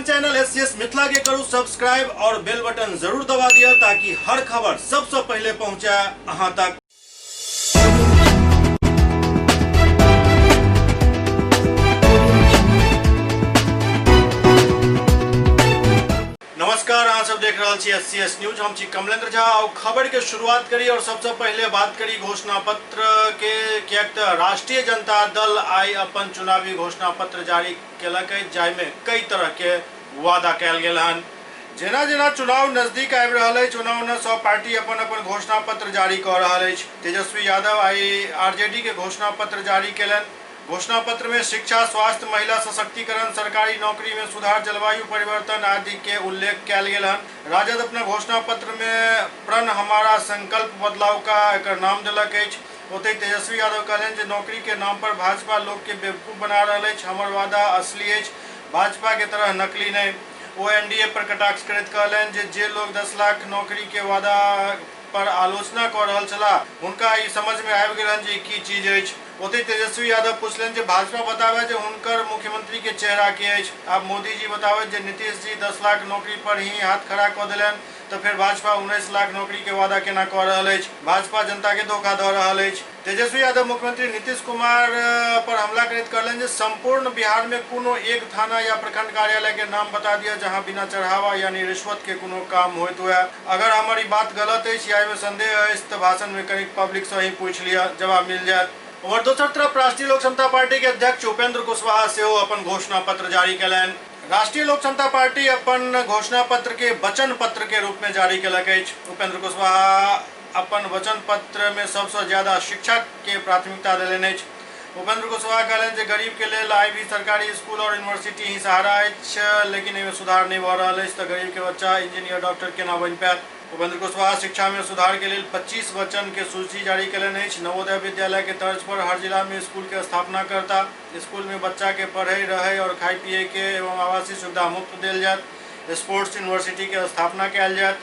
अपन channel SCS Mithila के करू subscribe और बेल बटन जरूर दबा दिया ताकि हर खबर सबसे पहले पहुंचे अहां तक। नमस्कार, अहाँ सब देख रहे छी एससीएस न्यूज। हम छी कमलेंद्र झा और खबर के शुरुआत करी और सबसे पहले बात करी घोषणा पत्र के। कियाक तऽ राष्ट्रीय जनता दल आई अपन चुनावी घोषणा पत्र जारी केलक, जाहिमे कई तरह के वादा कयल गेल हन। जेना जेना चुनाव नजदीक आबि रहल अछि, ओना सब पार्टी अपन अपन घोषणा पत्र जारी कऽ रहल अछि। तेजस्वी यादव आई आरजेडी के घोषणा पत्र जारी केलनि। घोषणा पत्र में शिक्षा, स्वास्थ्य, महिला सशक्तिकरण, सरकारी नौकरी में सुधार, जलवायु परिवर्तन आदि के उल्लेख किया गया है। राजद अपना घोषणा पत्र में प्रण हमारा संकल्प बदलाव का एक नाम दिलक है। ओते तेजस्वी यादव कहलन जे नौकरी के नाम पर भाजपा लोग के बेवकूफ बना रहा है। हमर वादा असली है, भाजपा के तरह नकली नहीं। वो एनडीए पर कटाक्ष करैत कहलन जे लोग 10 लाख नौकरी के वादा पर आलोचना कर रहल छला, हुनका ई समझ में आबि गेलन जे की चीज अछि। ओते तेजस्वी यादव पूछलन जे भाजपा बतावे जे हुनकर मुख्यमंत्री के चेहरा के अछि। आब मोदी जी बतावे जे नीतीश जी 10 लाख नौकरी पर ही हाथ खड़ा कऽ देलन, तो फिर भाजपा 19 लाख नौकरी के वादा केना कऽ रहल अछि। भाजपा जनता के धोखा दऽ रहल अछि। तेजस्वी यादव मुख्यमंत्री नीतीश कुमार पर हमला करैत कहलन जे संपूर्ण बिहार में कोनो एक थाना या प्रखंड कार्यालय के नाम बता दिया जहां बिना चढ़ावा यानी रिश्वत के कोनो काम होइत हुए। अगर हमारी बात गलत अछि या में संदेह अछि तो भाषण में कहीं पब्लिक से ही पूछ लिया, जवाब मिल जाए। और दोसर तरफ राष्ट्रीय लोक समता पार्टी के अध्यक्ष उपेंद्र कुशवाहा सेहो अपन घोषणा पत्र जारी केलनि। राष्ट्रीय लोक समता पार्टी अपन घोषणा पत्र के वचन पत्र के रूप में जारी केलक अछि। उपेंद्र कुशवाहा अपन वचन पत्र में सबसे ज्यादा शिक्षा के प्राथमिकता देलनि अछि। उपेंद्र कुशवाहा कहलनि जे गरीब के लेल आई भी सरकारी स्कूल और यूनिवर्सिटी ही सहारा अछि, लेकिन एहिमे सुधार नहीं भऽ रहल अछि, तऽ गरीब के बच्चा इंजीनियर डॉक्टर केना बनि पायत। उपेंद्र कुशवाहा शिक्षा में सुधार के लिए 25 वचन के सूची जारी केलनि अछि। नवोदय विद्यालय के तर्ज पर हर जिला में स्कूल के स्थापना करता, स्कूल में बच्चा के पढ़े रहे और खाए पिए के एवं आवासीय सुविधा मुफ्त देल जायत। स्पोर्ट्स यूनिवर्सिटी के स्थापना कयल जायत।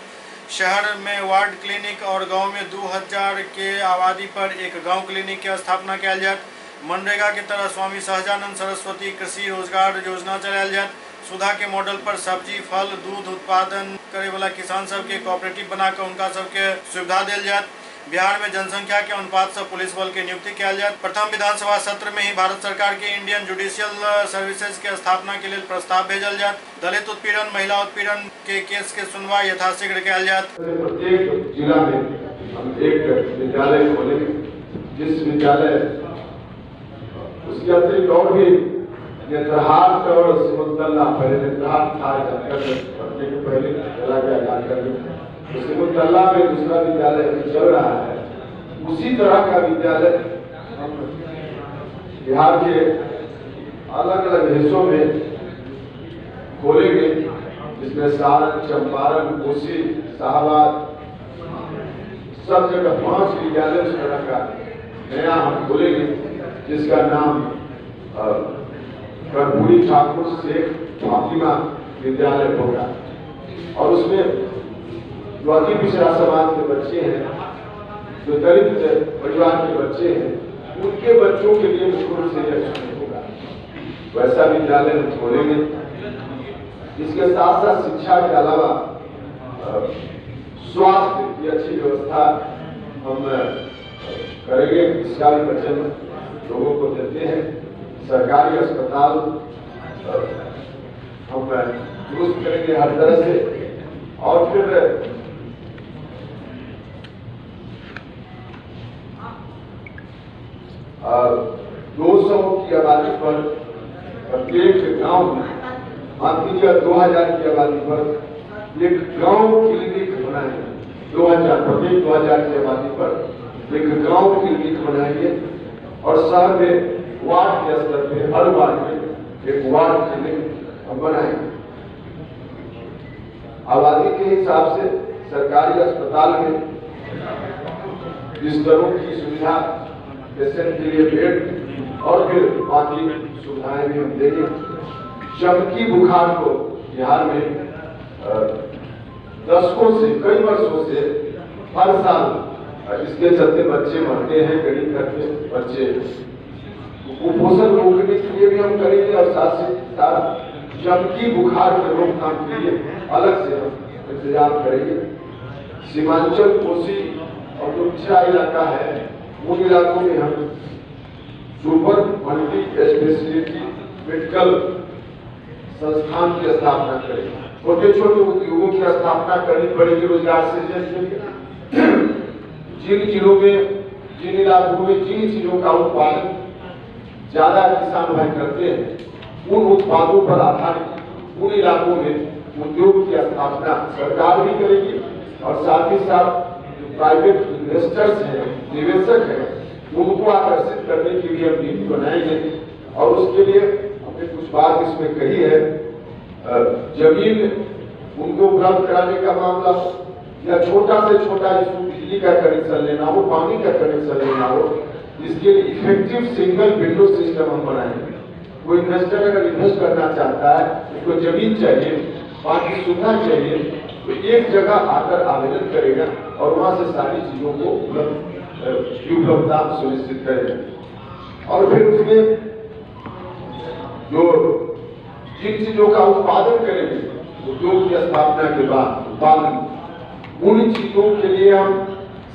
शहर में वार्ड क्लिनिक और गांव में 2000 के आबादी पर एक गांव क्लिनिक के स्थापना कयल जायत। मनरेगा के तरह स्वामी सहजानंद सरस्वती कृषि रोजगार योजना चलायल जायत। सुधा के मॉडल पर सब्जी, फल, दूध उत्पादन करे वाला किसान सब के कोऑपरेटिव बनाकर उनका सबके सुविधा देल जायत। बिहार में जनसंख्या के अनुपात से पुलिस बल के नियुक्ति किया जाए। प्रथम विधानसभा सत्र में ही भारत सरकार के इंडियन जुडिशियल सर्विसेज के स्थापना के लिए प्रस्ताव भेजल जाए। दलित उत्पीड़न, महिला उत्पीड़न के केस के सुनवाई यथाशीघ्र किया जाए। प्रत्येक जिला में हम एक विद्यालय खोलेंगे, जिस विद्यालय उसके अतिरिक्त और भी नेत्रहाट और सिमुलतला, पहले नेत्रहाट था जानकर पहले चला गया जानकर, तो सिमुलतला में दूसरा विद्यालय चल रहा है। उसी तरह का विद्यालय हम बिहार के अलग अलग हिस्सों में खोलेंगे, जिसमें सारण, चंपारण, कोसी, शाहबाद सब जगह 5 विद्यालय उस तरह का नया हम खोलेंगे, जिसका नाम कर्पूरी ठाकुर शेख फातिमा विद्यालय होगा। और उसमें जो अति पिछड़ा समाज के बच्चे हैं, जो दलित परिवार के बच्चे हैं, उनके बच्चों के लिए मुख्य रूप से अच्छा होगा, वैसा विद्यालय हम खोलेंगे। इसके साथ साथ शिक्षा के अलावा स्वास्थ्य की अच्छी व्यवस्था हम करेंगे। इसका भी वचन लोगों को देते हैं। सरकारी अस्पताल हम दुरुस्त करेंगे हर तरह से। और फिर 200 की आबादी पर प्रत्येक गांव में, मान लीजिए 2000 की आबादी पर एक गांव क्लिनिक बनाएंगे। 2000 प्रत्येक 2000 की आबादी पर एक गांव क्लिनिक बनाएंगे। और शहर में वार्ड के स्तर पे हर वार्ड में एक वार्ड क्लिनिक हम बनाएंगे। आबादी के हिसाब से सरकारी अस्पताल में बिस्तरों की सुविधा, पेशेंट के लिए बेड और फिर बाकी सुविधाएं भी हम देंगे। चमकी बुखार को बिहार में दशकों से, कई वर्षों से हर साल इसके चलते बच्चे मरते हैं, गरीब घर के बच्चे। कुपोषण रोकने के लिए भी हम करेंगे और साथ ही साथ चमकी बुखार के रोकथाम के लिए अलग से हम इंतजाम करेंगे। सीमांचल, कोसी और जो पिछड़ा इलाका है उन इलाकों में हम सुपर मल्टी स्पेशलिटी मेडिकल संस्थान की स्थापना करेंगे। छोटे छोटे उद्योगों की स्थापना करनी पड़ेगी रोजगार सृजन के लिए। जिन जिलों में, जिन इलाकों में जिन चीजों का उत्पादन ज्यादा किसान भाई करते हैं उन उत्पादों पर आधारित उन इलाकों में उद्योग की स्थापना सरकार भी करेगी और साथ ही साथ जो प्राइवेट इन्वेस्टर्स हैं, निवेशक हैं, उनको आकर्षित करने के लिए हम नीति बनाएंगे। और उसके लिए हमने कुछ बात इसमें कही है, जमीन उनको उपलब्ध कराने का मामला हो या छोटा से छोटा इसको बिजली का कनेक्शन लेना हो, पानी का कनेक्शन लेना हो, इसके लिए इफेक्टिव सिंगल विंडो सिस्टम हम बनाएंगे। कोई इन्वेस्टर अगर इन्वेस्ट करना चाहता है, उसको जमीन चाहिए, पानी सुविधा चाहिए, तो एक जगह आकर आवेदन करेगा और वहां से सारी चीजों को उपलब्धता सुनिश्चित करेगा। और फिर उसमें जो जिन चीजों का उत्पादन करेंगे उद्योग की स्थापना के बाद उत्पादन, उन चीजों के लिए हम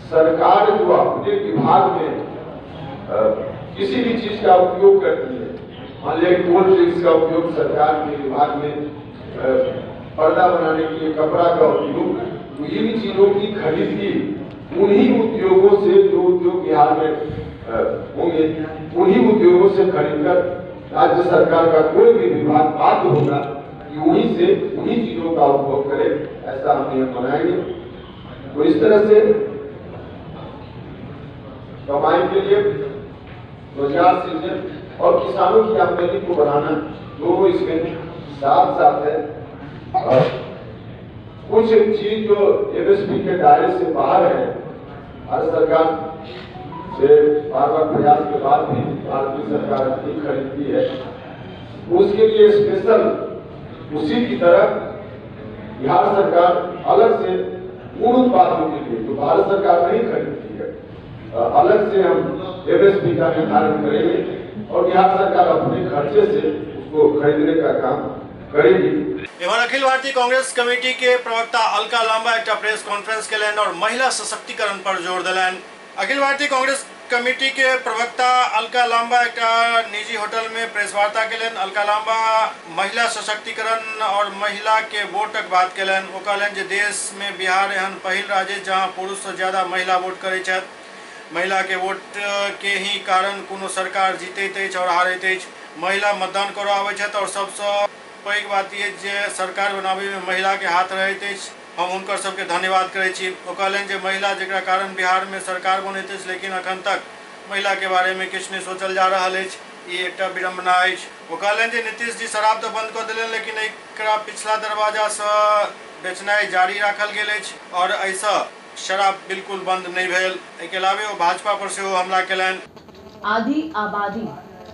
सरकार जो अपने विभाग में किसी भी चीज का उपयोग करती है, मान लिया कोल्ड ड्रिंक्स का उपयोग सरकार के विभाग में, पर्दा बनाने के लिए कपड़ा का उपयोग, तो इन चीजों की खरीदी उन्हीं उद्योगों से जो उद्योग बिहार में होंगे उन्हीं उद्योगों से खरीदकर राज्य सरकार का कोई भी विभाग बाध्य होगा कि उन्हीं चीजों का उपभोग करे, ऐसा हम नियम बनाएंगे। तो इस तरह से कमाई के लिए रोजगार सृजन और किसानों की आमदनी को बढ़ाना दोनों इसमें साथ साथ है। और कुछ चीज जो एमएसपी के दायरे से बाहर है, भारत सरकार से बार-बार प्रयास के बाद भी भारतीय सरकार नहीं खरीदती है, उसके लिए स्पेशल उसी की तरह बिहार सरकार अलग से उन उत्पादों के लिए जो भारत सरकार नहीं खरीदती है, अलग से हम एमएसपी का निर्धारण करेंगे और बिहार सरकार अपने खर्चे से उसको खरीदने का काम करेगी। अखिल भारतीय कांग्रेस कमेटी के प्रवक्ता अलका लांबा एक प्रेस कॉन्फ्रेंस के लेन और महिला सशक्तिकरण पर जोर दिलन। अखिल भारतीय कांग्रेस कमेटी के प्रवक्ता अलका लांबा एक निजी होटल में प्रेस वार्ता के लेन। अलका लांबा महिला सशक्तिकरण और महिला के वोटक बात के लेन। वो कहलन जे देश में बिहार एहन पहिल राज्य जहां पुरुष से ज्यादा महिला वोट करे छथि। महिला के वोट के ही कारण कोनो सरकार जीतैत अछि और हारैत अछि। महिला मतदान करऽ आबै छथि और सबसँ पैघ बात ये जे सरकार बनाबे में महिला के हाथ रहैत अछि। हम उनकर सबके धन्यवाद करै छी। ओ कहलनि जे महिला जेकरा कारण बिहार में सरकार बनैत अछि लेकिन अखन तक महिला के बारे में किछु नहीं सोचल जा रहल अछि, ई एकटा विडम्बना अछि। ओ कहलनि जे नीतीश जी शराब तो बंद कऽ देलनि लेकिन एकरा पिछला दरवाजा से बेचनाइ जारी राखल गेल अछि और ऐसा शराब बिल्कुल बंद नहीं भेल। एके अलावे वो भाजपा पर सेहो हमला केलनि। आधी आबादी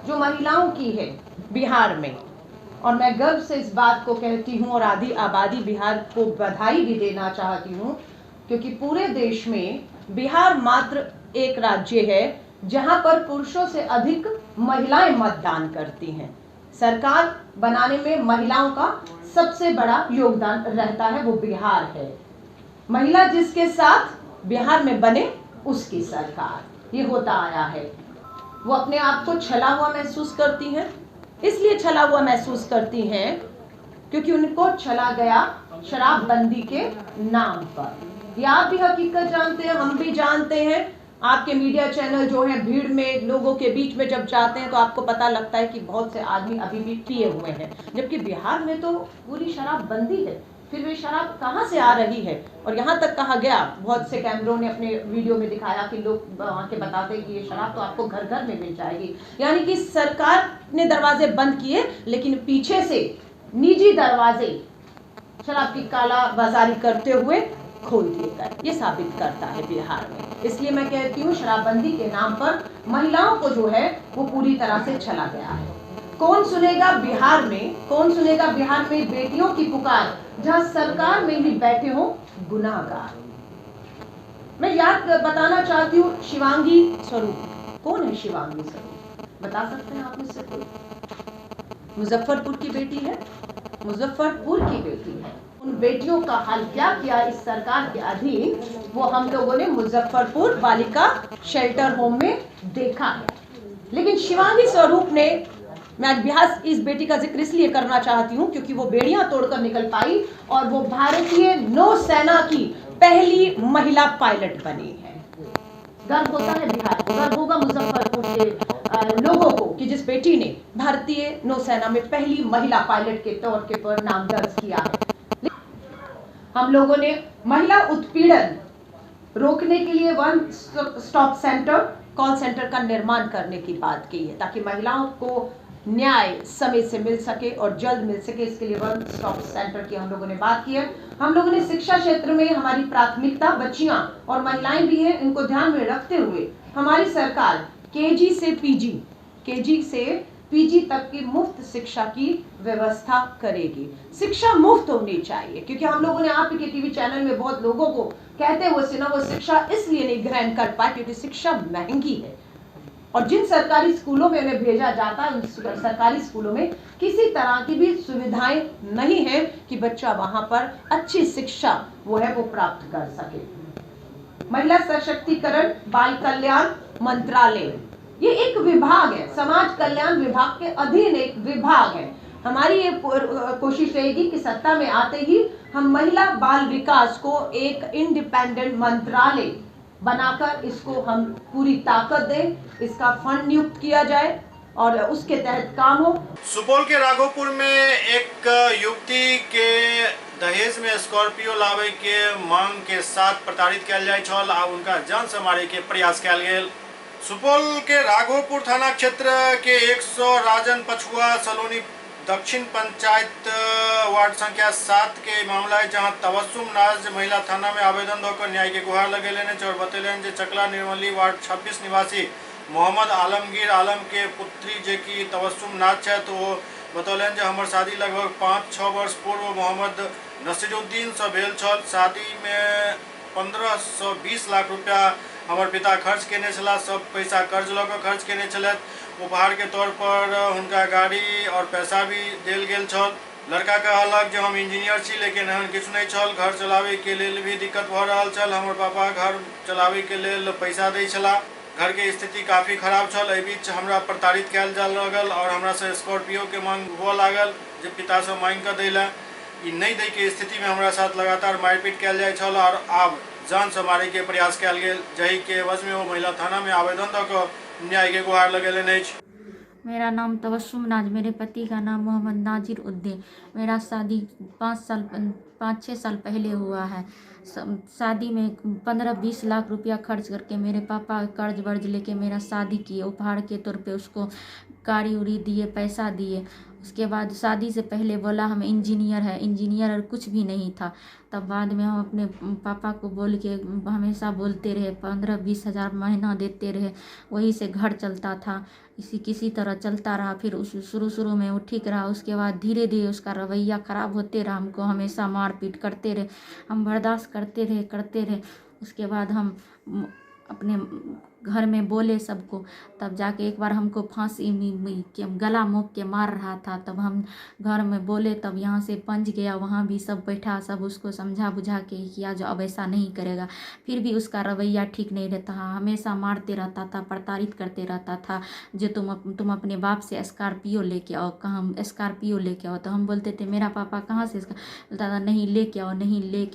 जो महिलाओं की है बिहार में, और मैं गर्व से इस बात को कहती हूँ और आधी आबादी बिहार को बधाई भी देना चाहती हूँ, क्योंकि पूरे देश में बिहार मात्र एक राज्य है जहां पर पुरुषों से अधिक महिलाएं मतदान करती हैं। सरकार बनाने में महिलाओं का सबसे बड़ा योगदान रहता है, वो बिहार है। महिला जिसके साथ बिहार में बने उसकी सरकार, ये होता आया है। वो अपने आप को छला हुआ महसूस करती हैं, इसलिए छला हुआ महसूस करती हैं क्योंकि उनको छला गया शराबबंदी के नाम पर। ये आप भी हकीकत जानते हैं, हम भी जानते हैं। आपके मीडिया चैनल जो है भीड़ में लोगों के बीच में जब जाते हैं तो आपको पता लगता है कि बहुत से आदमी अभी भी पिए हुए हैं, जबकि बिहार में तो पूरी शराबबंदी है। फिर वे शराब कहाँ से आ रही है? और यहाँ तक कहा गया, बहुत से कैमरों ने अपने वीडियो में दिखाया कि लोग वहाँ के बताते हैं कि ये शराब तो आपको घर घर में मिल जाएगी। यानी कि सरकार ने दरवाजे बंद किए लेकिन पीछे से निजी दरवाजे शराब की काला बाजारी करते हुए खोल दिए गए। ये साबित करता है बिहार में। इसलिए मैं कहती हूँ शराबबंदी के नाम पर महिलाओं को जो है वो पूरी तरह से छला गया है। कौन सुनेगा बिहार में, कौन सुनेगा बिहार में बेटियों की पुकार जहां सरकार में ही बैठे हो गुनाहगार। मैं याद बताना चाहती हूँ शिवांगी स्वरूप। कौन है शिवांगी स्वरूप? बता सकते हैं आप मुझसे कोई? मुजफ्फरपुर की बेटी है, मुजफ्फरपुर की बेटी है। उन बेटियों का हाल क्या किया इस सरकार के अधीन, वो हम लोगों ने मुजफ्फरपुर बालिका शेल्टर होम में देखा है। लेकिन शिवांगी स्वरूप ने, मैं आज इस बेटी का जिक्र इसलिए करना चाहती हूँ क्योंकि वो बेड़ियां तोड़कर निकल पाई और वो भारतीय नौसेना की पहली महिला पायलट बनी है। गर्व होता है बिहार को, गर्व होगा मुजफ्फरपुर के लोगों को कि जिस बेटी ने भारतीय नौसेना में पहली महिला पायलट के तौर के पर नाम दर्ज किया है। हम लोगों ने महिला उत्पीड़न रोकने के लिए one stop centre, call centre का निर्माण करने की बात की है ताकि महिलाओं को न्याय समय से मिल सके और जल्द मिल सके। इसके लिए वन स्टॉप सेंटर की हम लोगों ने बात की है। हम लोगों ने शिक्षा क्षेत्र में हमारी प्राथमिकता बच्चियां और महिलाएं भी हैं, इनको ध्यान में रखते हुए हमारी सरकार केजी से पीजी तक की मुफ्त शिक्षा की व्यवस्था करेगी। शिक्षा मुफ्त होनी चाहिए क्योंकि हम लोगों ने आपके टीवी चैनल में बहुत लोगों को कहते हुए सुना वो शिक्षा इसलिए नहीं ग्रहण कर पाए क्योंकि शिक्षा महंगी है और जिन सरकारी स्कूलों में उन्हें भेजा जाता है उन सरकारी स्कूलों में किसी तरह की भी सुविधाएं नहीं है कि बच्चा वहां पर अच्छी शिक्षा वो प्राप्त कर सके। महिला सशक्तिकरण बाल कल्याण मंत्रालय ये एक विभाग है, समाज कल्याण विभाग के अधीन एक विभाग है। हमारी ये कोशिश रहेगी कि सत्ता में आते ही हम महिला बाल विकास को एक इंडिपेंडेंट मंत्रालय बनाकर इसको हम पूरी ताकत दें, इसका फंड नियुक्त किया जाए और उसके तहत काम हो। सुपौल के राघोपुर में एक युवती के दहेज में स्कॉर्पियो लावे के मांग के साथ प्रताड़ित कयल जाय छल आ उनका जान से मारे के प्रयास कयल गेल। सुपौल के राघोपुर थाना क्षेत्र के 100 राजन पछुआ सलोनी दक्षिण पंचायत वार्ड संख्या 7 के मामला है जहां तबस्सुम नाज महिला थाना में आवेदन होकर न्याय के गुहार लगेलेन और बतेलन जे चकला निर्मली वार्ड 26 निवासी मोहम्मद आलमगीर आलम के पुत्री जे की तबस्सुम नाज है तो वो बतौलन जे हमर शादी लगभग 5-6 वर्ष पूर्व मोहम्मद नसीरुद्दीन से भेल छल। शादी में 1520 लाख रुपया हमर पिता खर्च केने छला, सब पैसा कर्ज लऽ कऽ खर्च केने छलथि। उपहार के तौर पर उनका गाड़ी और पैसा भी देल गेल छल। लड़का कहलक जो हम इंजीनियर छी लेकिन एहन किछु नहीं छल, घर चलावे के लेल भी दिक्कत भऽ रहल छल। हमर पापा घर चलावे के लेल पैसा दै छला, घर के स्थिति काफी खराब छल। एहि बीच हमरा प्रताड़ित कयल जा लागल और हमरा से स्कॉर्पियो के मांग हुअ लागल जे पिता से मांग कऽ दै लए। ई नहीं दै के स्थिति में हमरा साथ लगातार मारपीट कयल जाय छल और आब जान से मारे के प्रयास कयल गेल, जहि के एवज में वो महिला थाना में आवेदन दऽ कऽ न्याय के गुहार लगेलेन अछि। मेरा नाम तबस्सुम नाज, मेरे पति का नाम मोहम्मद नाजिर उद्दीन। मेरा शादी 5-6 साल पहले हुआ है। शादी में 15-20 लाख रुपया खर्च करके मेरे पापा कर्ज वर्ज लेके मेरा शादी किए। उपहार के तौर पे उसको गाड़ी उड़ी दिए, पैसा दिए। उसके बाद शादी से पहले बोला हम इंजीनियर है, इंजीनियर और कुछ भी नहीं था। तब बाद में हम अपने पापा को बोल के हमेशा बोलते रहे, 15-20 हज़ार महीना देते रहे, वही से घर चलता था। किसी तरह चलता रहा। फिर उस शुरू में वो ठीक रहा, उसके बाद धीरे धीरे उसका रवैया ख़राब होते रहा, हमको हमेशा मारपीट करते रहे। हम बर्दाश्त करते रहे। उसके बाद हम अपने घर में बोले सबको, तब जाके एक बार हमको फांसी के गला मुँह के मार रहा था, तब हम घर में बोले, तब यहाँ से पंच गया, वहाँ भी सब बैठा, सब उसको समझा बुझा के किया जो अब ऐसा नहीं करेगा। फिर भी उसका रवैया ठीक नहीं रहता, हमेशा मारते रहता था, प्रताड़ित करते रहता था। जो तुम अपने बाप से स्कॉर्पियो लेके आओ, कहाँ स्कॉर्पियो लेके आओ। तो हम बोलते थे मेरा पापा कहाँ से, बोलता था नहीं लेके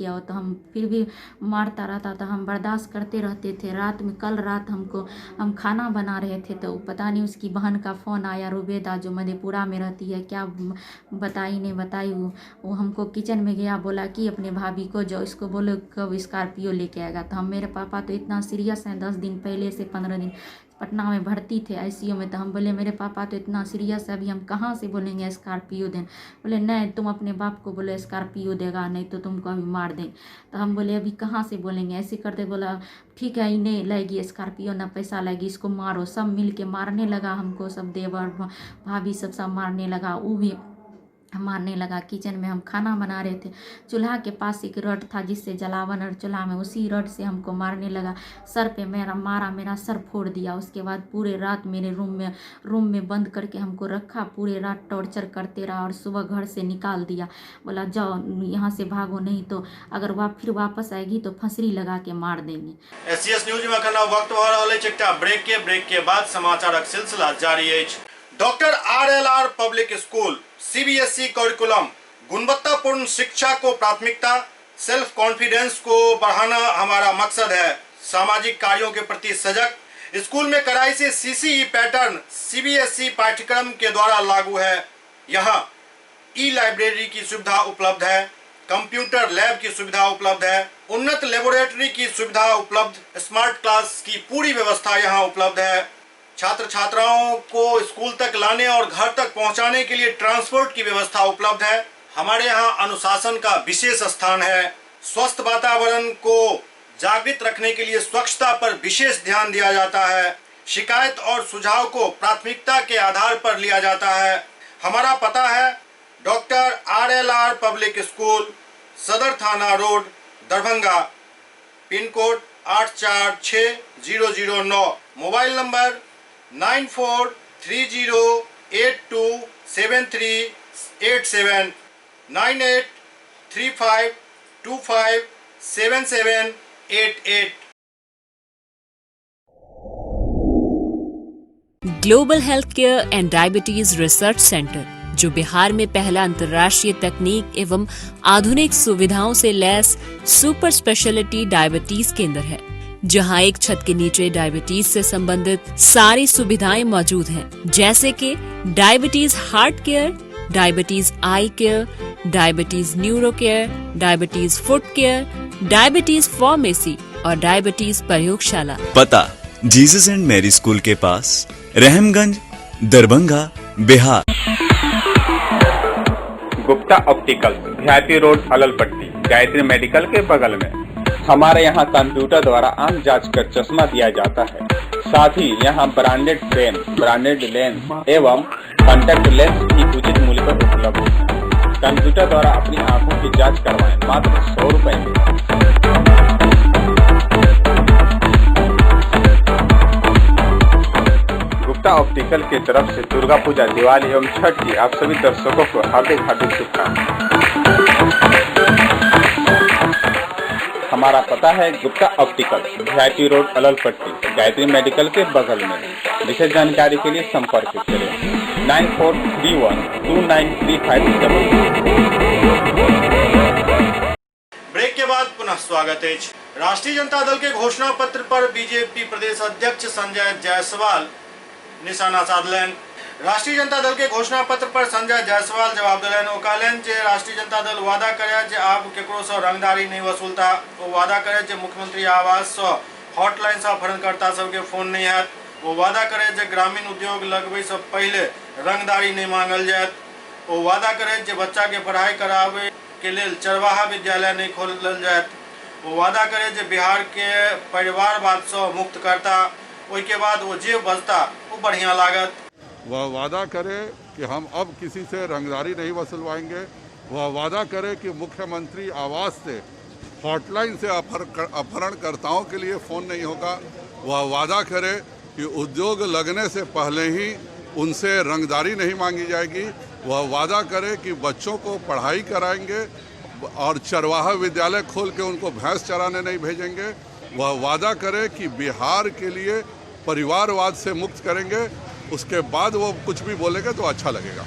आओ। तो हम फिर भी मारता रहता था, हम बर्दाश्त करते रहते थे। रात में कल रात हम खाना बना रहे थे तो पता नहीं उसकी बहन का फ़ोन आया, रुबेदा, जो मधेपुरा में रहती है, क्या बताई वो हमको किचन में गया, बोला कि अपने भाभी को जो इसको बोलो कब स्कॉर्पियो लेके आएगा। तो हम मेरे पापा तो इतना सीरियस हैं, 10 दिन पहले से 15 दिन पटना में भर्ती थे ICU में। तो हम बोले मेरे पापा तो इतना सीरियस है, अभी हम कहाँ से बोलेंगे स्कॉर्पियो दें। बोले नहीं, तुम अपने बाप को बोलो स्कॉर्पियो देगा, नहीं तो तुमको अभी मार दें। तो हम बोले अभी कहाँ से बोलेंगे, ऐसे करते। बोला ठीक है, इन्हें लगेगी स्कॉर्पियो, ना पैसा लगेगी, इसको मारो। सब मिल के मारने लगा हमको, सब देवर भाभी सब मारने लगा। वो भी मारने लगा। किचन में हम खाना बना रहे थे, चूल्हा के पास एक रड था जिससे जलावन, और चूल्हा में उसी रड से हमको मारने लगा। सर पे मेरा सर फोड़ दिया। उसके बाद पूरे रात मेरे रूम में बंद करके हमको रखा, पूरे रात टॉर्चर करते रहा और सुबह घर से निकाल दिया। बोला जाओ यहाँ से भागो, नहीं तो अगर फिर वापस आएगी तो फंसरी लगा के मार देंगे। एससीएस न्यूज में अखन वक्त भ रहल अछि एकटा ब्रेक के बाद समाचारक सिलसिला जारी अछि। Doctor RLR public school CBSE curriculum गुणवत्तापूर्ण शिक्षा को प्राथमिकता, सेल्फ कॉन्फिडेंस को बढ़ाना हमारा मकसद है। सामाजिक कार्यों के प्रति सजग। स्कूल में कड़ाई से CCE पैटर्न CBSE पाठ्यक्रम के द्वारा लागू है। यहाँ लाइब्रेरी की सुविधा उपलब्ध है, कंप्यूटर लैब की सुविधा उपलब्ध है, उन्नत लेबोरेटरी की सुविधा उपलब्ध, स्मार्ट क्लास की पूरी व्यवस्था यहाँ उपलब्ध है। छात्र छात्राओं को स्कूल तक लाने और घर तक पहुंचाने के लिए ट्रांसपोर्ट की व्यवस्था उपलब्ध है। हमारे यहाँ अनुशासन का विशेष स्थान है। स्वस्थ वातावरण को जागृत रखने के लिए स्वच्छता पर विशेष ध्यान दिया जाता है। शिकायत और सुझाव को प्राथमिकता के आधार पर लिया जाता है। हमारा पता है डॉक्टर RLR पब्लिक स्कूल, सदर थाना road, Darbhanga, pin code 846009, mobile number 9430827387, 9835257788। Global health care and diabetes research centre, जो बिहार में पहला अंतर्राष्ट्रीय तकनीक एवं आधुनिक सुविधाओं से लैस सुपर स्पेशलिटी डायबिटीज केंद्र है, जहां एक छत के नीचे डायबिटीज से संबंधित सारी सुविधाएं मौजूद हैं, जैसे कि diabetes heart care, diabetes eye care, diabetes neuro care, diabetes foot care, diabetes pharmacy और डायबिटीज प्रयोगशाला। पता जीसस एंड मैरी स्कूल के पास, Rahamganj, Darbhanga, Bihar. Gupta optical, VIP road, Allalpatti, Gayatri medical के बगल में। हमारे यहाँ कंप्यूटर द्वारा आंख जांच कर चश्मा दिया जाता है। साथ ही यहाँ ब्रांडेड फ्रेम, ब्रांडेड लेंस एवं कॉन्टैक्ट लेंस भी उचित मूल्य पर उपलब्ध है। कंप्यूटर द्वारा अपनी आंखों की जांच करवाएं मात्र 100 रुपए में। गुप्ता ऑप्टिकल की तरफ से दुर्गा पूजा, दिवाली एवं छठ की आप सभी दर्शकों को हार्दिक शुभकामनाएं। हमारा पता है Gupta optical, VIP road, Allalpatti, Gayatri medical के बगल में। विशेष जानकारी के लिए संपर्क करें 9431293577। ब्रेक के बाद पुनः स्वागत है। राष्ट्रीय जनता दल के घोषणा पत्र पर बीजेपी प्रदेश अध्यक्ष संजय जायसवाल निशाना साधलन। राष्ट्रीय जनता दल के घोषणा पत्र पर संजय जायसवाल जवाब दिलन। ओ कहलन जे राष्ट्रीय जनता दल वादा करे जे आब केकरो सँ रंगदारी नहीं वसूलता। ओ वादा करे जे मुख्यमंत्री आवास सँ हॉटलाइन सँ अपहरणकर्ता सबके फोन नहीं हैत। ओ वादा करे जे ग्रामीण उद्योग लगबै सँ पहिले रंगदारी नहीं मांगल जायत। ओ वादा करे जे बच्चा के पढ़ाई करावे के लेल चरवाहा विद्यालय नहीं खोलल जायत। ओ वादा करे जे बिहार के परिवारवाद सँ मुक्त करता। ओहि के बाद वो जे बजता वो बढ़िया लागत। वह वादा करे कि हम अब किसी से रंगदारी नहीं वसूलवाएंगे। वह वादा करे कि मुख्यमंत्री आवास से हॉटलाइन से अपहरणकर्ताओं के लिए फ़ोन नहीं होगा। वह वादा करे कि उद्योग लगने से पहले ही उनसे रंगदारी नहीं मांगी जाएगी। वह वादा करे कि बच्चों को पढ़ाई कराएंगे और चरवाहा विद्यालय खोल के उनको भैंस चराने नहीं भेजेंगे। वह वादा करे कि बिहार के लिए परिवारवाद से मुक्त करेंगे। उसके बाद वो कुछ भी बोलेंगे तो अच्छा लगेगा।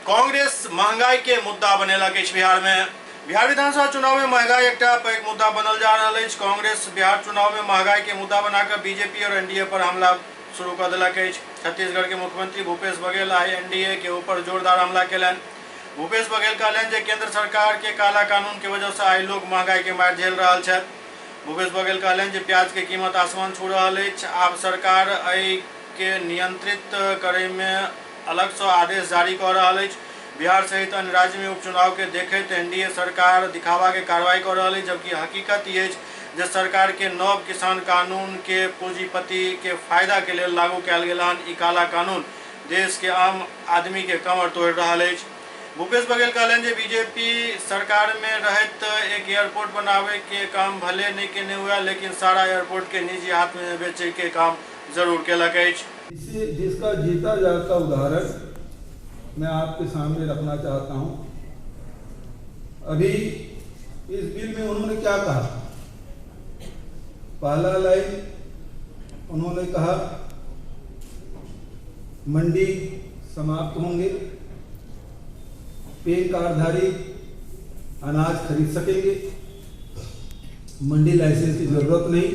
कांग्रेस महंगाई के मुद्दा बनेलक अछि। बिहार में बिहार विधानसभा चुनाव में महंगाई एकटा पैघ मुद्दा बनल जा रहल अछि। कांग्रेस बिहार चुनाव में महंगाई के मुद्दा बनाकर बीजेपी और एनडीए पर हमला शुरू कर देलक अछि। छत्तीसगढ़ के मुख्यमंत्री भूपेश बघेल आई एनडीए के ऊपर जोरदार हमला केलन। भूपेश बघेल कहलन जे केंद्र सरकार के काला कानून के वजह से आई लोग महंगाई के मार झेल रहल छथि। भूपेश बघेल कहलन जे प्याज के कीमत आसमान छू रहल अछि। आब सरकार एहि के नियंत्रित करे में अलग से आदेश जारी कर रहल अछि। बिहार सहित अन्य राज्य में उपचुनाव के देखते एनडीए सरकार दिखावा के कार्रवाई कर रही है, जबकि हकीकत ये जे सरकार के नव किसान कानून के पूंजीपति के फायदा के लिए लागू कयल गेल हन। ई काला कानून देश के आम आदमी के कमर तोड़ रहा है। भूपेश बघेल कहलन जे बीजेपी सरकार में रहत एक एयरपोर्ट बनावे के काम भले नहीं के नहीं हुआ, लेकिन सारा एयरपोर्ट के निजी हाथ में बेचे के काम जरूर केलक अछि। इसे जिसका जीता जागता उदाहरण मैं आपके सामने रखना चाहता हूं। अभी इस बिल में उन्होंने क्या कहा, पहला लाइन उन्होंने कहा मंडी समाप्त होंगे, पेन कार्डधारी अनाज खरीद सकेंगे, मंडी लाइसेंस की जरूरत नहीं।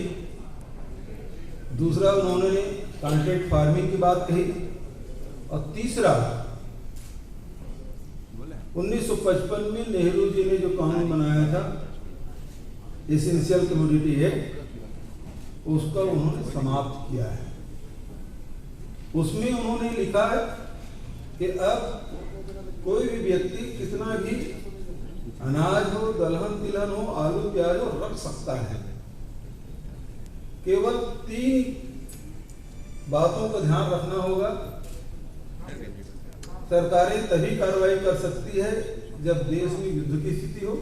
दूसरा उन्होंने कॉन्ट्रैक्ट फार्मिंग की बात कही, और तीसरा 1955 में नेहरू जी ने जो कानून बनाया था एसेंशियल कमोडिटी एक्ट, उसका उन्होंने समाप्त किया है। उसमें उन्होंने लिखा है कि अब कोई भी व्यक्ति कितना भी अनाज हो, दलहन तिलहन हो, आलू प्याज हो, रख सकता है। केवल 3 बातों का ध्यान रखना होगा। सरकारें तभी कार्रवाई कर सकती है जब देश में युद्ध की स्थिति हो,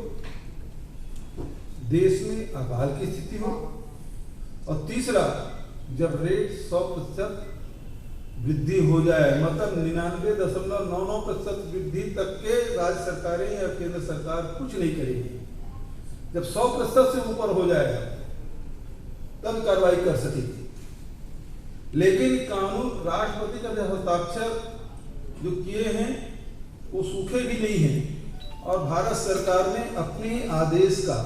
देश में अकाल की स्थिति हो, और तीसरा जब रेट 100% वृद्धि हो जाए, मतलब 99.99% वृद्धि तक के राज्य सरकारें या केंद्र सरकार कुछ नहीं करेगी। जब 100% से ऊपर हो जाएगा तब कार्रवाई कर सकेगी। लेकिन कानून राष्ट्रपति का जो हस्ताक्षर जो किए हैं वो सूखे भी नहीं हैं, और भारत सरकार ने अपने आदेश का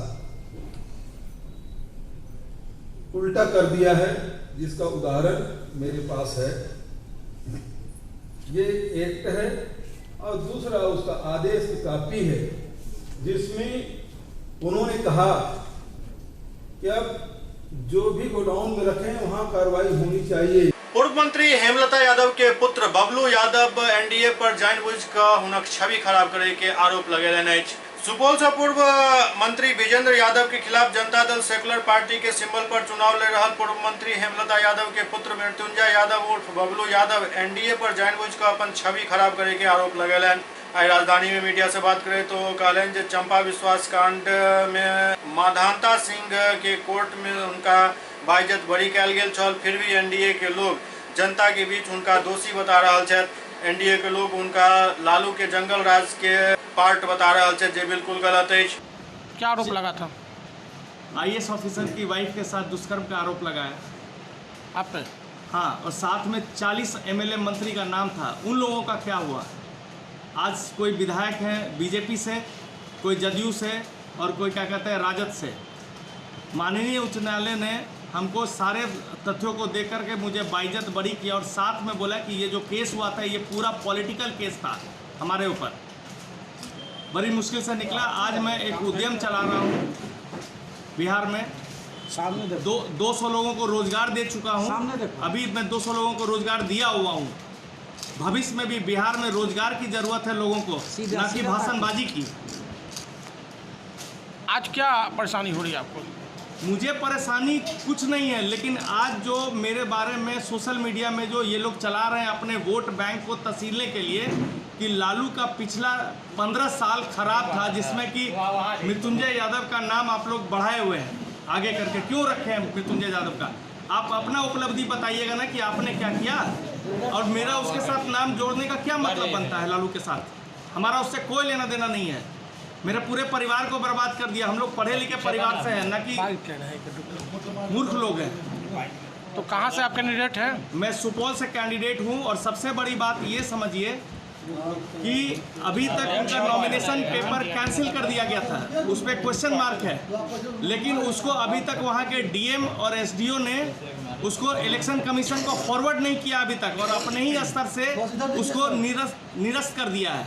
उल्टा कर दिया है, जिसका उदाहरण मेरे पास है। ये एक्ट है और दूसरा उसका आदेश की कॉपी है, जिसमें उन्होंने कहा कि अब जो भी गोडाउन में रखें वहां कार्रवाई होनी चाहिए। पूर्व मंत्री हेमलता यादव के पुत्र बबलू यादव एनडीए पर जानबूझकर हुनक छवि खराब करे के आरोप लगेलनि अछि। सुपौल से पूर्व मंत्री विजेंद्र यादव के खिलाफ जनता दल सेकुलर पार्टी के सिंबल पर चुनाव लड़ रहा पूर्व मंत्री हेमलता यादव के पुत्र मृत्युंजय यादव उर्फ बबलू यादव एनडीए पर जानबूझकर अपन छवि खराब करे के आरोप लगेलनि। आज राजधानी में मीडिया से बात करें तो कहलन जे चंपा विश्वास कांड में माधांता सिंह के कोर्ट में उनका बाइज्जत बरी कयल गेल छल, फिर भी एनडीए के लोग जनता के बीच उनका दोषी बता रहा छथि। एनडीए के लोग उनका लालू के जंगल राज के पार्ट बता रहा है, जो बिल्कुल गलत है। क्या आरोप लगा था? आईएएस ऑफिसर की वाइफ के साथ दुष्कर्म का आरोप लगाया आप पे? हाँ, और साथ में 40 एमएलए मंत्री का नाम था। उन लोगों का क्या हुआ? आज कोई विधायक है बीजेपी से, कोई जदयू से, और कोई क्या कहते हैं राजद से। माननीय उच्च न्यायालय ने हमको सारे तथ्यों को देख करके मुझे बाइज्जत बरी किया, और साथ में बोला कि ये जो केस हुआ था ये पूरा पॉलिटिकल केस था हमारे ऊपर। बड़ी मुश्किल से निकला। आज मैं एक उद्यम चला रहा हूँ बिहार में, सामने 200 लोगों को रोजगार दे चुका हूँ। अभी मैं 200 लोगों को रोजगार दिया हुआ हूँ। भविष्य में भी बिहार में रोजगार की जरूरत है लोगों को, ना कि भाषणबाजी की। आज क्या परेशानी हो रही है आपको? मुझे परेशानी कुछ नहीं है, लेकिन आज जो मेरे बारे में सोशल मीडिया में जो ये लोग चला रहे हैं अपने वोट बैंक को तसीलने के लिए, कि लालू का पिछला 15 साल खराब था, जिसमें कि मृत्युंजय यादव का नाम आप लोग बढ़ाए हुए हैं आगे करके। क्यों रखे हैं मृत्युंजय यादव का? आप अपना उपलब्धि बताइएगा ना कि आपने क्या किया, और मेरा उसके साथ नाम जोड़ने का क्या मतलब बनता है? लालू के साथ हमारा उससे कोई लेना देना नहीं है। मेरे पूरे परिवार को बर्बाद कर दिया। हम लोग पढ़े लिखे परिवार से हैं, ना कि मूर्ख लोग हैं। तो कहाँ से आप कैंडिडेट हैं? मैं सुपौल से कैंडिडेट हूँ, और सबसे बड़ी बात ये समझिए कि अभी तक उनका नॉमिनेशन पेपर कैंसिल कर दिया गया था, उस पर क्वेश्चन मार्क है, लेकिन उसको अभी तक वहाँ के डीएम और एसडीओ ने उसको इलेक्शन कमीशन को फॉरवर्ड नहीं किया अभी तक, और अपने ही स्तर से उसको निरस्त कर दिया है।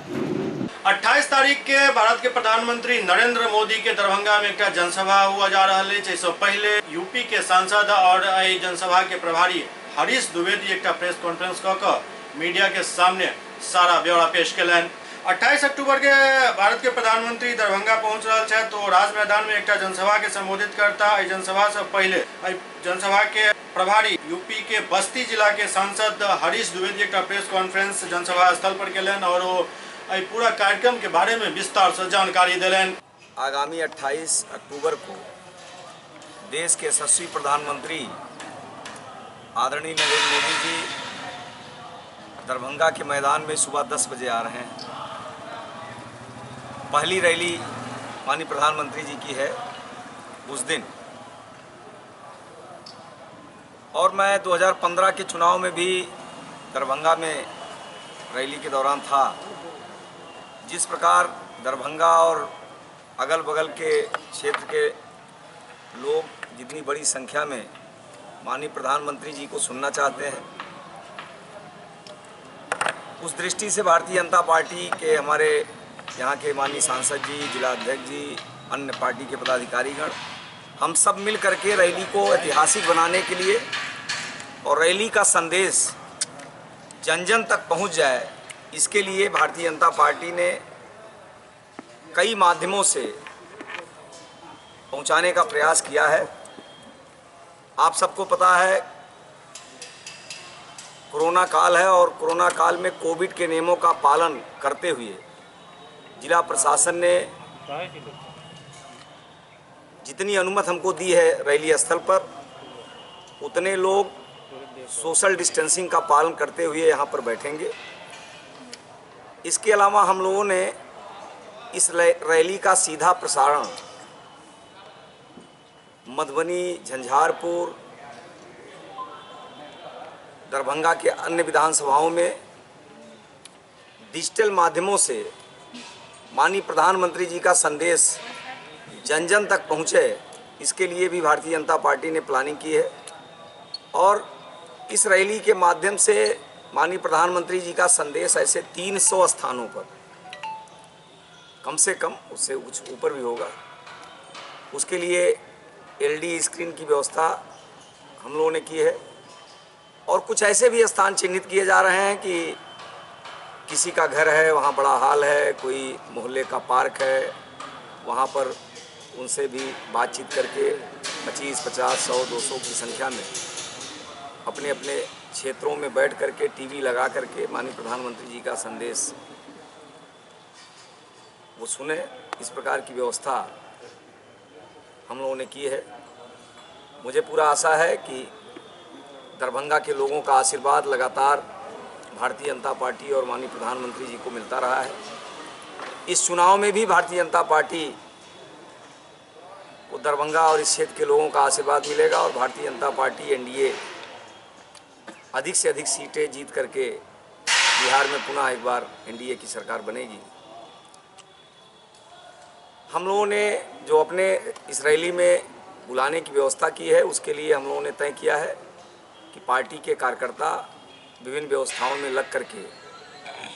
28 तारीख के भारत के प्रधानमंत्री नरेंद्र मोदी के दरभंगा में एक जनसभा हुआ जा रहा है। इससे पहले यूपी के सांसद और जनसभा के प्रभारी हरीश द्विवेदी एक प्रेस कॉन्फ्रेंस कर मीडिया के सामने सारा ब्यौरा पेश कलन। 28 अक्टूबर के भारत के प्रधानमंत्री दरभंगा पहुंच रहा है, तो राज मैदान में एक जनसभा के संबोधित करता। जनसभा से पहले जनसभा के प्रभारी यूपी के बस्ती जिला के सांसद हरीश द्विवेदी एक प्रेस कॉन्फ्रेंस जनसभा स्थल पर कलन, और एहि पूरा कार्यक्रम के बारे में विस्तार से जानकारी दिलेन। आगामी 28 अक्टूबर को देश के यशस्वी प्रधानमंत्री आदरणीय नरेंद्र मोदी जी दरभंगा के मैदान में सुबह 10 बजे आ रहे हैं। पहली रैली माननीय प्रधानमंत्री जी की है उस दिन, और मैं 2015 के चुनाव में भी दरभंगा में रैली के दौरान था। जिस प्रकार दरभंगा और अगल बगल के क्षेत्र के लोग जितनी बड़ी संख्या में माननीय प्रधानमंत्री जी को सुनना चाहते हैं, उस दृष्टि से भारतीय जनता पार्टी के हमारे यहाँ के माननीय सांसद जी, जिला अध्यक्ष जी, अन्य पार्टी के पदाधिकारीगण, हम सब मिल करके रैली को ऐतिहासिक बनाने के लिए और रैली का संदेश जन जन तक पहुँच जाए, इसके लिए भारतीय जनता पार्टी ने कई माध्यमों से पहुंचाने का प्रयास किया है। आप सबको पता है कोरोना काल है, और कोरोना काल में कोविड के नियमों का पालन करते हुए जिला प्रशासन ने जितनी अनुमति हमको दी है रैली स्थल पर, उतने लोग सोशल डिस्टेंसिंग का पालन करते हुए यहाँ पर बैठेंगे। इसके अलावा हम लोगों ने इस रैली का सीधा प्रसारण मधुबनी, झंझारपुर, दरभंगा के अन्य विधानसभाओं में डिजिटल माध्यमों से माननीय प्रधानमंत्री जी का संदेश जन जन तक पहुँचे, इसके लिए भी भारतीय जनता पार्टी ने प्लानिंग की है। और इस रैली के माध्यम से माननीय प्रधानमंत्री जी का संदेश ऐसे 300 स्थानों पर, कम से कम, उससे कुछ ऊपर भी होगा, उसके लिए एलईडी स्क्रीन की व्यवस्था हम लोगों ने की है। और कुछ ऐसे भी स्थान चिन्हित किए जा रहे हैं कि किसी का घर है, वहाँ बड़ा हॉल है, कोई मोहल्ले का पार्क है, वहाँ पर उनसे भी बातचीत करके 25, 50, 100, 200 की संख्या में अपने अपने क्षेत्रों में बैठ करके टीवी लगा करके माननीय प्रधानमंत्री जी का संदेश वो सुने, इस प्रकार की व्यवस्था हम लोगों ने की है। मुझे पूरा आशा है कि दरभंगा के लोगों का आशीर्वाद लगातार भारतीय जनता पार्टी और माननीय प्रधानमंत्री जी को मिलता रहा है। इस चुनाव में भी भारतीय जनता पार्टी को दरभंगा और इस क्षेत्र के लोगों का आशीर्वाद मिलेगा, और भारतीय जनता पार्टी एनडीए अधिक से अधिक सीटें जीत करके बिहार में पुनः एक बार एनडीए की सरकार बनेगी। हम लोगों ने जो अपने इस रैली में बुलाने की व्यवस्था की है, उसके लिए हम लोगों ने तय किया है कि पार्टी के कार्यकर्ता विभिन्न व्यवस्थाओं में लग करके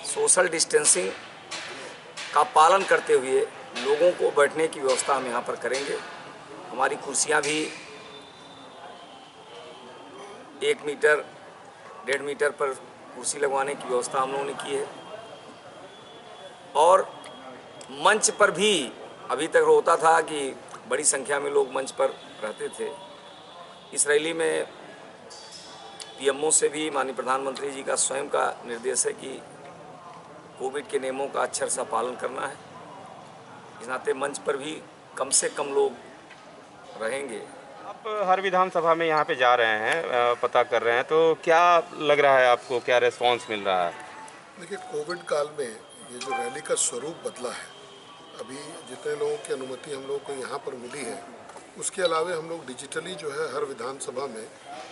सोशल डिस्टेंसिंग का पालन करते हुए लोगों को बैठने की व्यवस्था हम यहाँ पर करेंगे। हमारी कुर्सियाँ भी 1 मीटर 1.5 मीटर पर कुर्सी लगवाने की व्यवस्था हम लोगों ने की है। और मंच पर भी अभी तक होता था कि बड़ी संख्या में लोग मंच पर रहते थे। इस रैली में पीएमओ से भी माननीय प्रधानमंत्री जी का स्वयं का निर्देश है कि कोविड के नियमों का अक्षर सा पालन करना है। इस नाते मंच पर भी कम से कम लोग रहेंगे। आप हर विधानसभा में यहाँ पे जा रहे हैं, पता कर रहे हैं, तो क्या लग रहा है आपको, क्या रिस्पांस मिल रहा है? देखिए, कोविड काल में ये जो रैली का स्वरूप बदला है, अभी जितने लोगों की अनुमति हम लोगों को यहाँ पर मिली है, उसके अलावा हम लोग डिजिटली जो है हर विधानसभा में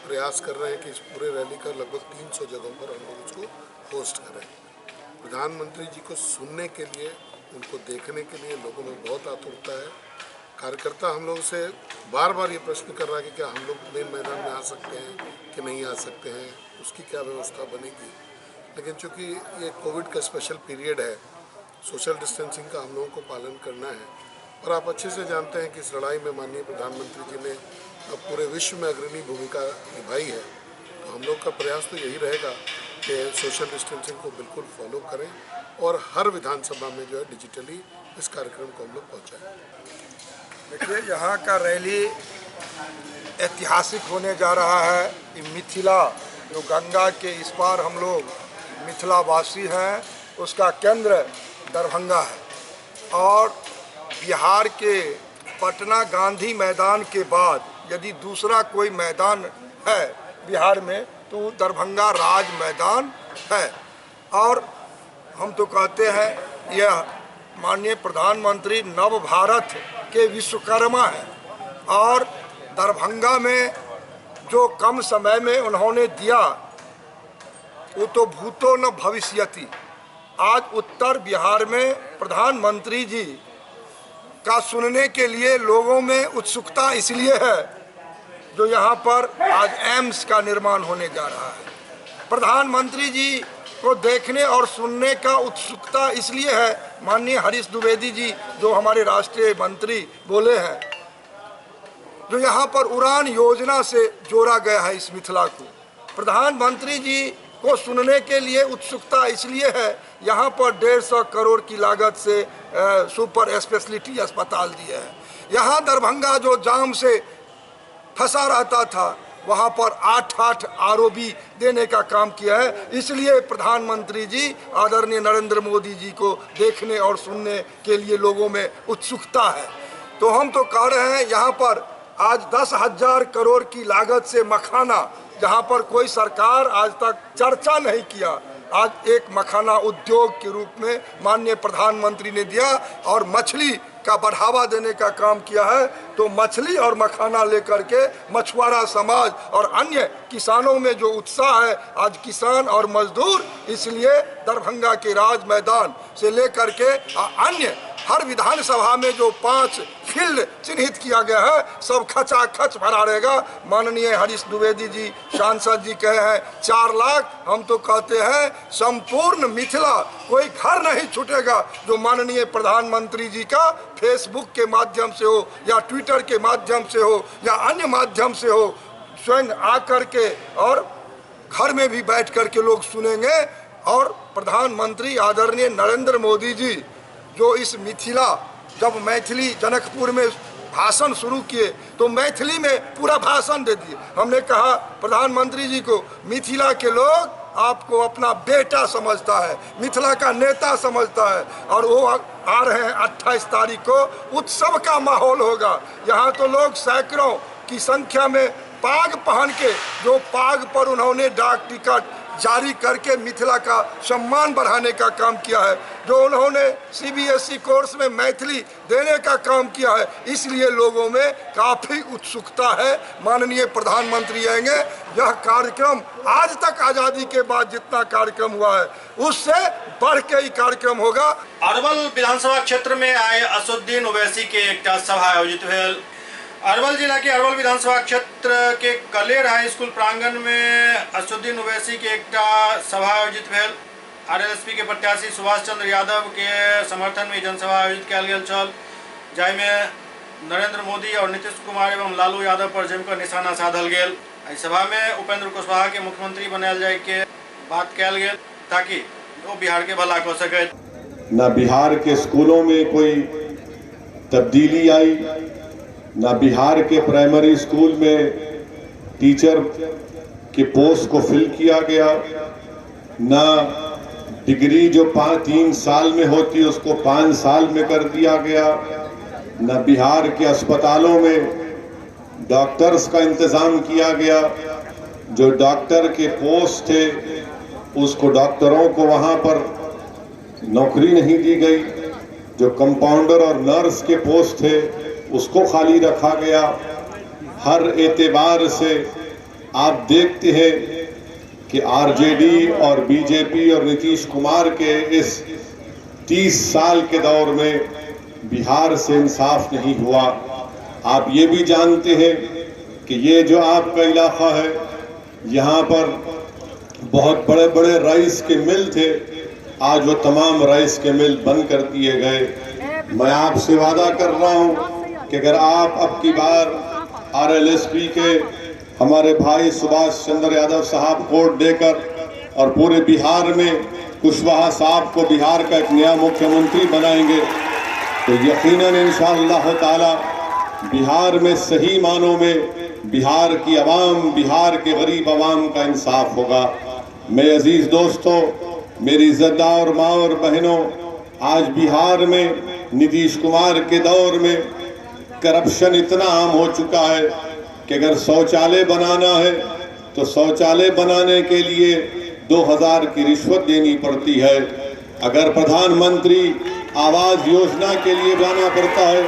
प्रयास कर रहे हैं कि इस पूरे रैली का लगभग 300 जगहों पर हम लोग उसको होस्ट करें। प्रधानमंत्री जी को सुनने के लिए, उनको देखने के लिए लोगों में बहुत आतुरता है। कार्यकर्ता हम लोग से बार बार ये प्रश्न कर रहा है कि क्या हम लोग मेन मैदान में आ सकते हैं कि नहीं आ सकते हैं, उसकी क्या व्यवस्था बनेगी। लेकिन चूँकि ये कोविड का स्पेशल पीरियड है, सोशल डिस्टेंसिंग का हम लोगों को पालन करना है, और आप अच्छे से जानते हैं कि इस लड़ाई में माननीय प्रधानमंत्री जी ने अब पूरे विश्व में अग्रणी भूमिका निभाई है। तो हम लोग का प्रयास तो यही रहेगा कि सोशल डिस्टेंसिंग को बिल्कुल फॉलो करें और हर विधानसभा में जो है डिजिटली इस कार्यक्रम को हम लोग पहुँचाएँ। देखिए, यहाँ का रैली ऐतिहासिक होने जा रहा है कि मिथिला, जो गंगा के इस पार हम लोग मिथिलावासी हैं, उसका केंद्र दरभंगा है और बिहार के पटना गांधी मैदान के बाद यदि दूसरा कोई मैदान है बिहार में तो दरभंगा राज मैदान है। और हम तो कहते हैं यह माननीय प्रधानमंत्री नव भारत के विश्वकर्मा हैं और दरभंगा में जो कम समय में उन्होंने दिया वो तो भूतो न भविष्यति। आज उत्तर बिहार में प्रधानमंत्री जी का सुनने के लिए लोगों में उत्सुकता इसलिए है जो यहाँ पर आज एम्स का निर्माण होने जा रहा है। प्रधानमंत्री जी को देखने और सुनने का उत्सुकता इसलिए है, माननीय हरीश द्विवेदी जी जो हमारे राष्ट्रीय मंत्री बोले हैं, जो यहाँ पर उड़ान योजना से जोड़ा गया है इस मिथिला को। प्रधानमंत्री जी को सुनने के लिए उत्सुकता इसलिए है, यहाँ पर 150 करोड़ की लागत से सुपर स्पेशलिटी अस्पताल दिए हैं। यहाँ दरभंगा जो जाम से फंसा रहता था वहाँ पर 8 आरओबी देने का काम किया है। इसलिए प्रधानमंत्री जी आदरणीय नरेंद्र मोदी जी को देखने और सुनने के लिए लोगों में उत्सुकता है। तो हम तो कह रहे हैं यहाँ पर आज 10,000 करोड़ की लागत से मखाना, जहाँ पर कोई सरकार आज तक चर्चा नहीं किया, आज एक मखाना उद्योग के रूप में माननीय प्रधानमंत्री ने दिया और मछली का बढ़ावा देने का काम किया है। तो मछली और मखाना लेकर के मछुआरा समाज और अन्य किसानों में जो उत्साह है, आज किसान और मजदूर इसलिए दरभंगा के राज मैदान से लेकर के अन्य हर विधानसभा में जो 5 फील्ड चिन्हित किया गया है सब खचाखच भरा रहेगा। माननीय हरीश द्विवेदी जी सांसद जी कहे हैं 4 लाख, हम तो कहते हैं संपूर्ण मिथिला कोई घर नहीं छूटेगा जो माननीय प्रधानमंत्री जी का फेसबुक के माध्यम से हो या ट्विटर के माध्यम से हो या अन्य माध्यम से हो, स्वयं आकर के और घर में भी बैठ कर के लोग सुनेंगे। और प्रधानमंत्री आदरणीय नरेंद्र मोदी जी जो इस मिथिला, जब मैथिली जनकपुर में भाषण शुरू किए तो मैथिली में पूरा भाषण दे दिए। हमने कहा प्रधानमंत्री जी को, मिथिला के लोग आपको अपना बेटा समझता है, मिथिला का नेता समझता है और वो आ रहे हैं 28 तारीख को, उत्सव का माहौल होगा। यहाँ तो लोग सैकड़ों की संख्या में पाग पहन के, जो पाग पर उन्होंने डाक टिकट जारी करके मिथिला का सम्मान बढ़ाने का काम किया है, जो उन्होंने CBSE कोर्स में मैथिली देने का काम किया है, इसलिए लोगों में काफ़ी उत्सुकता है। माननीय प्रधानमंत्री आएंगे। यह कार्यक्रम आज तक आज़ादी के बाद जितना कार्यक्रम हुआ है उससे बढ़ के ही कार्यक्रम होगा। अरवल विधानसभा क्षेत्र में आए असुद्दीन ओवैसी के एक सभा आयोजित भेल। अरवल जिला के अरवल विधानसभा क्षेत्र के कलेर हाई स्कूल प्रांगण में असुद्दीन ओवैसी के एक सभा आयोजित भेल। RLSP के प्रत्याशी सुभाष चंद्र यादव के समर्थन में जनसभा आयोजित किया गेल छल, जाहिमे नरेंद्र मोदी और नीतीश कुमार एवं लालू यादव पर जमकर निशाना साधल गेल। एहि सभा में उपेंद्र कुशवाहा के मुख्यमंत्री बनायल जाय के बात कयल गेल ताकि वो बिहार के भला कर सके। न बिहार के स्कूलों में कोई तब्दीली आई, न बिहार के प्राइमरी स्कूल में टीचर के पोस्ट को फिल किया गया, न डिग्री जो 3 साल में होती उसको 5 साल में कर दिया गया, न बिहार के अस्पतालों में डॉक्टर्स का इंतज़ाम किया गया। जो डॉक्टर के पोस्ट थे उसको डॉक्टरों को वहाँ पर नौकरी नहीं दी गई, जो कंपाउंडर और नर्स के पोस्ट थे उसको खाली रखा गया। हर एतबार से आप देखते हैं कि RJD और BJP और नीतीश कुमार के इस 30 साल के दौर में बिहार से इंसाफ नहीं हुआ। आप ये भी जानते हैं कि ये जो आपका इलाका है यहाँ पर बहुत बड़े बड़े राइस के मिल थे, आज वो तमाम राइस के मिल बंद कर दिए गए। मैं आपसे वादा कर रहा हूँ कि अगर आप अब की बार RLSP के हमारे भाई सुभाष चंद्र यादव साहब को वोट देकर और पूरे बिहार में कुशवाहा साहब को बिहार का एक नया मुख्यमंत्री बनाएंगे तो यकीनन इंशाअल्लाह ताला बिहार में सही मानों में बिहार की आवाम, बिहार के गरीब आवाम का इंसाफ होगा। मेरे अजीज दोस्तों, मेरी इज्जतदार माँ और बहनों, आज बिहार में नीतीश कुमार के दौर में करप्शन इतना आम हो चुका है कि अगर शौचालय बनाना है तो शौचालय बनाने के लिए 2000 की रिश्वत देनी पड़ती है। अगर प्रधानमंत्री आवास योजना के लिए जाना पड़ता है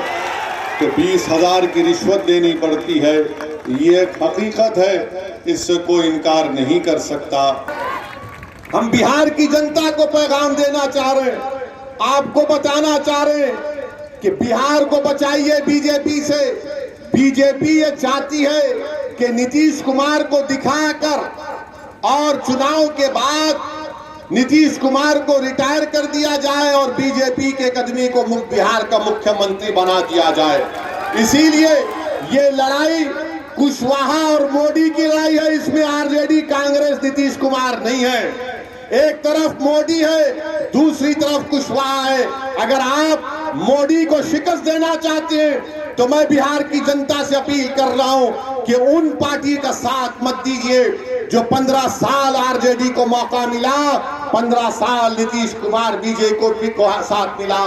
तो 20,000 की रिश्वत देनी पड़ती है। ये एक हकीकत है, इससे कोई इनकार नहीं कर सकता। हम बिहार की जनता को पैगाम देना चाह रहे हैं, आपको बताना चाह रहे हैं कि बिहार को बचाइए बीजेपी से। बीजेपी ये चाहती है कि नीतीश कुमार को दिखाकर और चुनाव के बाद नीतीश कुमार को रिटायर कर दिया जाए और बीजेपी के कदमी को बिहार का मुख्यमंत्री बना दिया जाए। इसीलिए ये लड़ाई कुशवाहा और मोदी की लड़ाई है, इसमें आरजेडी कांग्रेस नीतीश कुमार नहीं है। एक तरफ मोदी है, दूसरी तरफ कुशवाहा है। अगर आप मोदी को शिकस्त देना चाहते हैं तो मैं बिहार की जनता से अपील कर रहा हूं कि उन पार्टी का साथ मत दीजिए जो 15 साल आरजेडी को मौका मिला, 15 साल नीतीश कुमार बीजेपी को साथ मिला।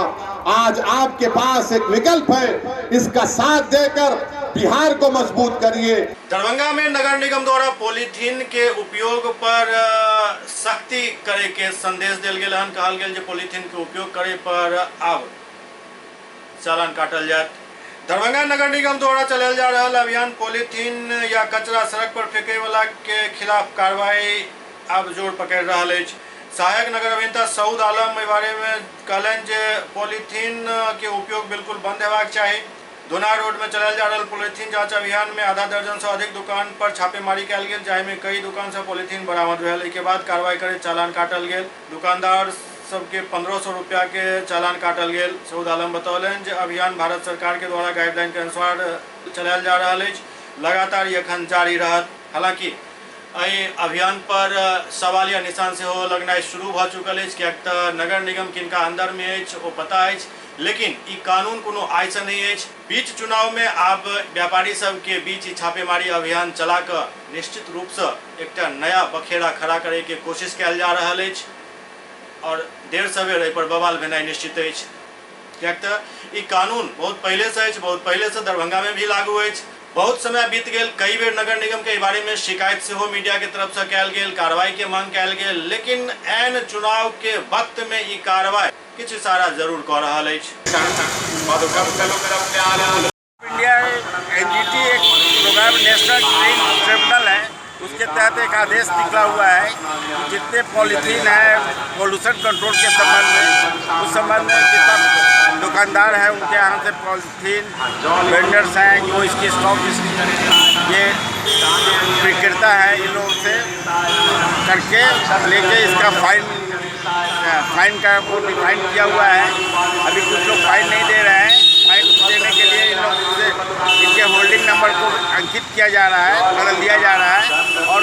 आज आपके पास एक विकल्प है, इसका साथ देकर बिहार को मजबूत करिए। दरभंगा में नगर निगम द्वारा पॉलीथीन के उपयोग पर सख्ती करे के संदेश दिल गेल हन। कहल गेल जे पॉलीथीन के उपयोग करे पर अब चालान काटल जाए। दरभंगा नगर निगम द्वारा चलायल जा रहा अभियान पॉलीथीन या कचरा सड़क पर फेंके वाला के खिलाफ कार्रवाई अब जोर पकड़ रहा है। सहायक नगर अभियंता सऊद आलम इस बारे में कहलन जे पॉलीथीन के उपयोग बिल्कुल बंद हेबाक चाहिए। दोना रोड में चलायल जा रहा पॉलीथीन जांच अभियान में आधा दर्जन से अधिक दुकान पर छापेमारी कल गई, जाहिमे कई दुकान से पॉलीथीन बरामद भेल। के बाद कार्रवाई करे चालान काटल गेल। दुकानदार सबके 1500 रुपया के चालान काटल गेल। सऊद आलम बतौलन जे अभियान भारत सरकार के द्वारा गाइडलाइन के अनुसार चलायल जा रहा है, लगातार यखन जारी रहत। हालांकि अभियान पर सवालिया निशान से हो लगना शुरू भ चुकल है, कियाक त नगर निगम किनका अंदर में है वो पता है, लेकिन ई कानून कोनो आय से नहीं है। बीच चुनाव में अब व्यापारी सब के बीच छापेमारी अभियान चला कर निश्चित रूप से एक नया बखेड़ा खड़ा करे के कोशिश कल जा रहा है और देर सवेर पर बवाल भेनाई निश्चित है। कियाक त ई कानून बहुत पहले से दरभंगा में भी लागू है। बहुत समय बीत गए, कई बेर नगर निगम के बारे में शिकायत से हो मीडिया के तरफ से कल गेल, कार्रवाई के मांग कल गेल, लेकिन एन चुनाव के वक्त में ई कार्रवाई कुछ इशारा जरूर कर रहा है। इंडिया एनजीटी एक प्रोग्राम नेशनल ग्रीन ट्रिब्यूनल है, उसके तहत एक आदेश निकला हुआ है। जितने पॉलीथीन है पोल्यूशन कंट्रोल के संबंध में, उस संबंध में जितना दुकानदार है उनके यहाँ से पॉलीथीन वेंडर्स हैं जो इसकी स्टॉक ये विक्रेता है, इन लोगों से करके लेके इसका फाइन का वो डिफाइन किया हुआ है। अभी कुछ लोग फाइन नहीं दे रहे हैं, फाइन देने के लिए इन लोगों से इनके होल्डिंग नंबर को अंकित किया जा रहा है, बदल दिया जा रहा है और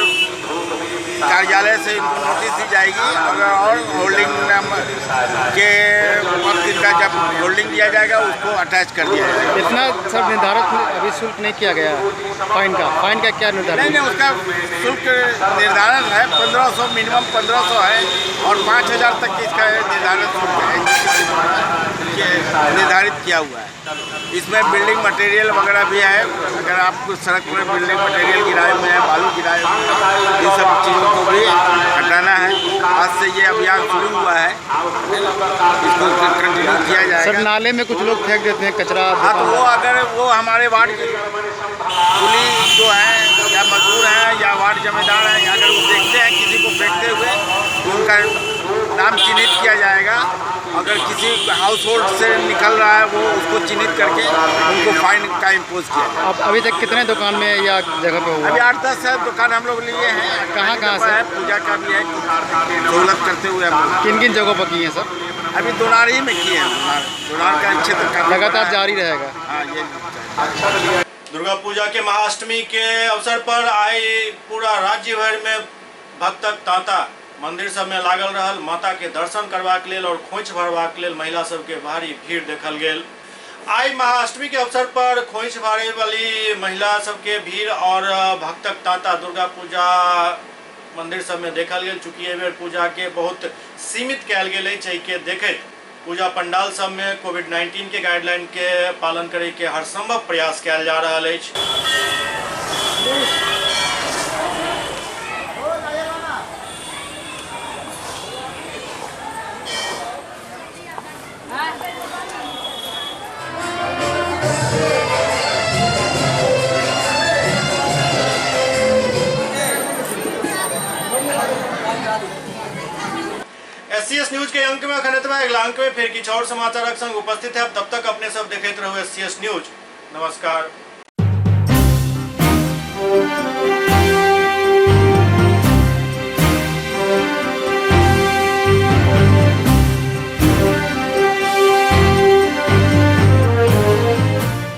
कार्यालय से इनको नोटिस दी जाएगी और होल्डिंग नंबर के वक्त इनका जब होल्डिंग दिया जाएगा उसको अटैच कर दिया जाएगा। इतना सब निर्धारित अभी शुल्क नहीं किया गया फाइन का क्या निर्धारण? नहीं, उसका शुल्क निर्धारण है 1500, मिनिमम 1500 है और 5000 तक की इसका निर्धारित शुल्क है, निर्धारित किया हुआ है। इसमें बिल्डिंग मटेरियल वगैरह भी है। अगर आपको सड़क पर बिल्डिंग मटेरियल गिराए हुए हैं, बालू गिराए हुए हैं, इन सब चीज़ों को भी हटाना है। आज से ये अभियान शुरू हुआ है, इसको कंटिन्यू किया जाएगा। सर, नाले में कुछ लोग फेंक देते हैं कचरा। हाँ, तो वो अगर वो हमारे वार्ड की पुलिस जो है या मजदूर हैं या वार्ड जमींदार हैं, अगर वो देखते हैं किसी को फेंकते हुए तो उनका नाम चिन्हित किया जाएगा। अगर किसी हाउस होल्ड से निकल रहा है वो उसको चिन्हित करके उनको फाइन का इम्पोज किया जाए। अब अभी तक कितने दुकान में या जगह पे हुआ? अभी 8-10 दुकान हम लोग लिए हैं। कहाँ से है? पूजा का भी है, सहूलत करते हुए हम लोग। किन किन जगहों पर किए हैं सर? अभी दोनार ही में किए हैं। दोनार का क्षेत्र का लगातार जारी रहेगा। हाँ, ये दुर्गा पूजा के महाअष्टमी के अवसर पर आए पूरा राज्य भर में भक्तक तांता मंदिर सब में लागल रहल। माता के दर्शन करबाक लेल और खोइछ भरबाक लेल महिला सब के भारी भीड़ देखल गेल। आई महाअष्टमी के अवसर पर खोइछ भरे वाली महिला सब के भीड़ और भक्तक तांता दुर्गा पूजा मंदिर सब में देखल गेल। चूँकि एहि बेर पूजा के बहुत सीमित कयल गेल अछि, के देखैत पूजा पंडाल सब में कोविड-19 के गाइडलाइन के पालन करे के हर संभव प्रयास किया जा रहा है। एससीएस न्यूज के अंक में खनतवा अगला अंक में फिर किछ और समाचार संग उपस्थित है। तब तक अपने सब देखते रहो एससीएस न्यूज। नमस्कार।